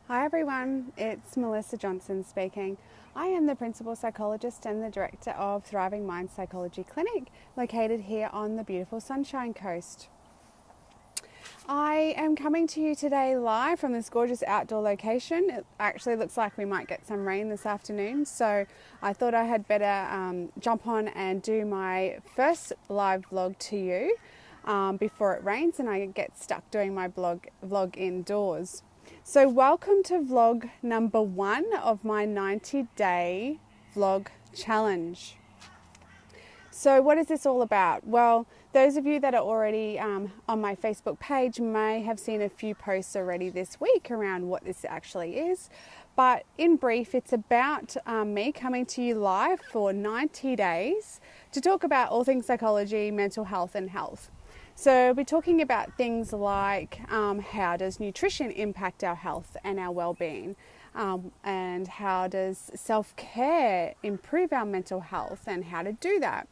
Hi everyone, it's Melissa Johnson speaking. I am the Principal Psychologist and the Director of Thriving Mind Psychology Clinic, located here on the beautiful Sunshine Coast. I am coming to you today live from this gorgeous outdoor location. It actually looks like we might get some rain this afternoon, so I thought I had better jump on and do my first live vlog to you before it rains and I get stuck doing my vlog indoors. So welcome to vlog number 1 of my 90-day vlog challenge. So what is this all about? Well, those of you that are already on my Facebook page may have seen a few posts already this week around what this actually is. But in brief, it's about me coming to you live for 90 days to talk about all things psychology, mental health and health. So we're talking about things like how does nutrition impact our health and our well-being, and how does self-care improve our mental health and how to do that.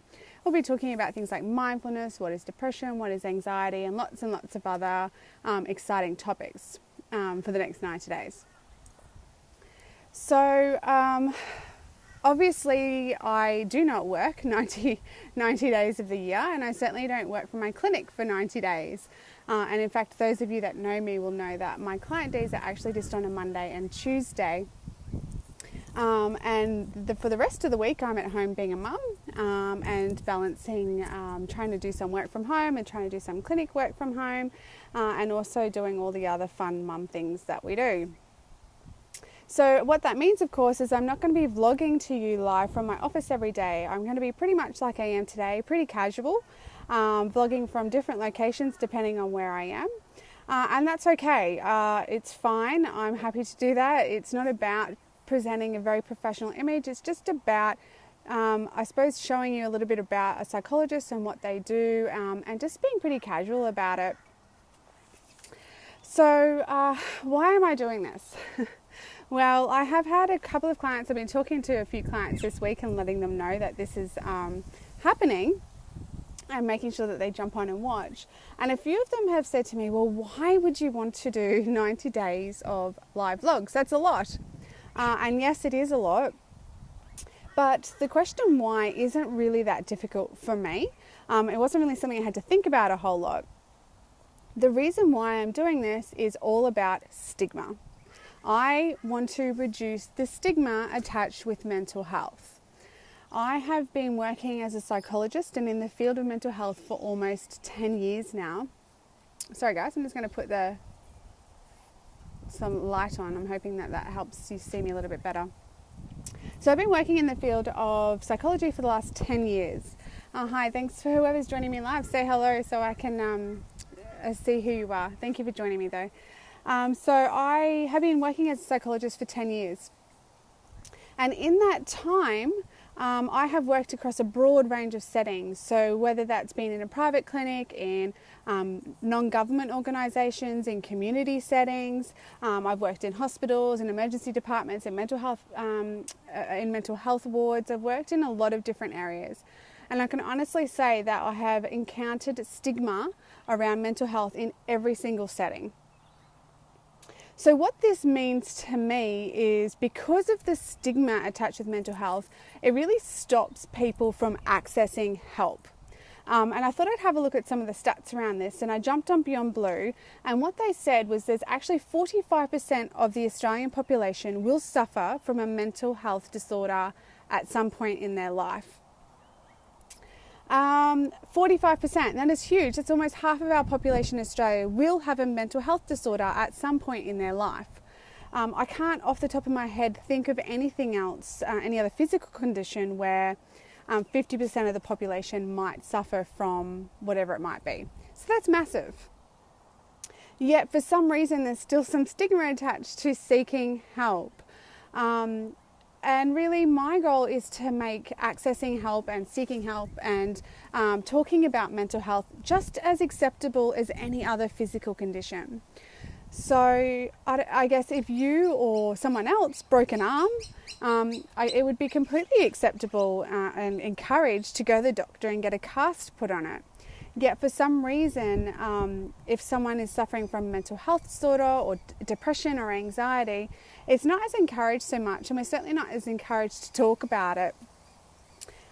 We'll be talking about things like mindfulness, what is depression, what is anxiety, and lots of other exciting topics for the next 90 days. So obviously, I do not work 90 days of the year, and I certainly don't work from my clinic for 90 days. And in fact, those of you that know me will know that my client days are actually just on a Monday and Tuesday. For the rest of the week, I'm at home being a mum and balancing trying to do some work from home and trying to do some clinic work from home and also doing all the other fun mum things that we do. So what that means, of course, is I'm not going to be vlogging to you live from my office every day. I'm going to be pretty much like I am today, pretty casual, vlogging from different locations depending on where I am. And that's okay. It's fine. I'm happy to do that. It's not about presenting a very professional image. It's just about, I suppose, showing you a little bit about a psychologist and what they do, and just being pretty casual about it. So why am I doing this? Well, I have had a couple of clients. I've been talking to a few clients this week and letting them know that this is happening and making sure that they jump on and watch. And a few of them have said to me, well, why would you want to do 90 days of live vlogs? That's a lot. And yes, it is a lot. But the question why isn't really that difficult for me. It wasn't really something I had to think about a whole lot. The reason why I'm doing this is all about stigma. I want to reduce the stigma attached with mental health. I have been working as a psychologist and in the field of mental health for almost 10 years now. Sorry guys, I'm just going to put some light on. I'm hoping that helps you see me a little bit better. So I've been working in the field of psychology for the last 10 years. Hi, thanks for whoever's joining me live. Say hello so I can see who you are. Thank you for joining me though. So I have been working as a psychologist for 10 years. And in that time, I have worked across a broad range of settings. So whether that's been in a private clinic, in non-government organisations, in community settings, I've worked in hospitals, in emergency departments, in mental health wards. I've worked in a lot of different areas. And I can honestly say that I have encountered stigma around mental health in every single setting. So what this means to me is because of the stigma attached with mental health, it really stops people from accessing help. And I thought I'd have a look at some of the stats around this, and I jumped on Beyond Blue, and what they said was there's actually 45% of the Australian population will suffer from a mental health disorder at some point in their life. 45%, that is huge. That's almost half of our population in Australia will have a mental health disorder at some point in their life. I can't off the top of my head think of anything else, any other physical condition where 50% of the population might suffer from whatever it might be. So that's massive. Yet for some reason there's still some stigma attached to seeking help. And really my goal is to make accessing help and seeking help and talking about mental health just as acceptable as any other physical condition. So I guess if you or someone else broke an arm, it would be completely acceptable and encouraged to go to the doctor and get a cast put on it. Yet for some reason, if someone is suffering from a mental health disorder or depression or anxiety, it's not as encouraged so much, and we're certainly not as encouraged to talk about it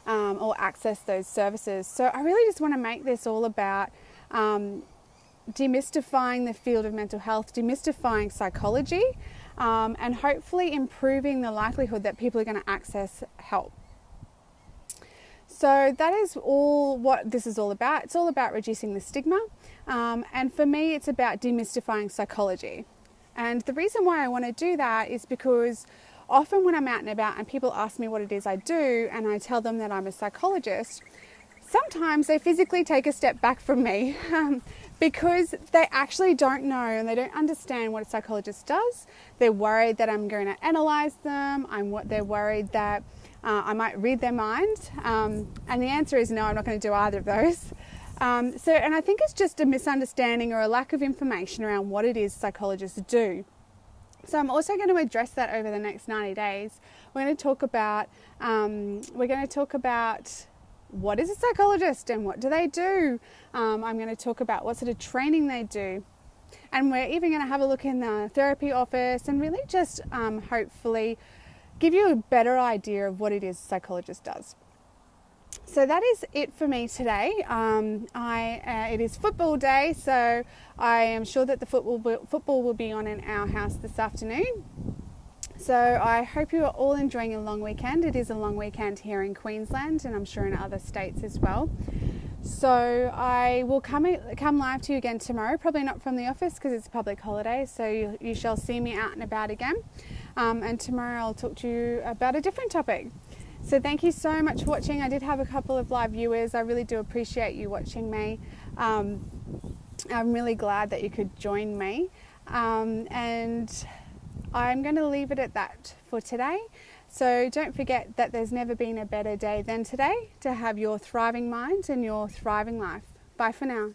or access those services. So I really just want to make this all about demystifying the field of mental health, demystifying psychology, and hopefully improving the likelihood that people are going to access help. So that is all what this is all about. It's all about reducing the stigma. And for me, it's about demystifying psychology. And the reason why I want to do that is because often when I'm out and about and people ask me what it is I do and I tell them that I'm a psychologist, sometimes they physically take a step back from me because they actually don't know and they don't understand what a psychologist does. They're worried that I'm going to analyze them. They're worried that I might read their mind, and the answer is no, I'm not going to do either of those. And I think it's just a misunderstanding or a lack of information around what it is psychologists do. So I'm also going to address that over the next 90 days. We're going to talk about what is a psychologist and what do they do. I'm going to talk about what sort of training they do. And we're even going to have a look in the therapy office and really just hopefully give you a better idea of what it is a psychologist does. So that is it for me today. It is football day, so I am sure that the football will be on in our house this afternoon. So I hope you are all enjoying a long weekend. It is a long weekend here in Queensland, and I'm sure in other states as well. So I will come live to you again tomorrow, probably not from the office because it's a public holiday, so you shall see me out and about again. And tomorrow I'll talk to you about a different topic. So thank you so much for watching. I did have a couple of live viewers. I really do appreciate you watching me. I'm really glad that you could join me. And I'm going to leave it at that for today. So don't forget that there's never been a better day than today to have your thriving mind and your thriving life. Bye for now.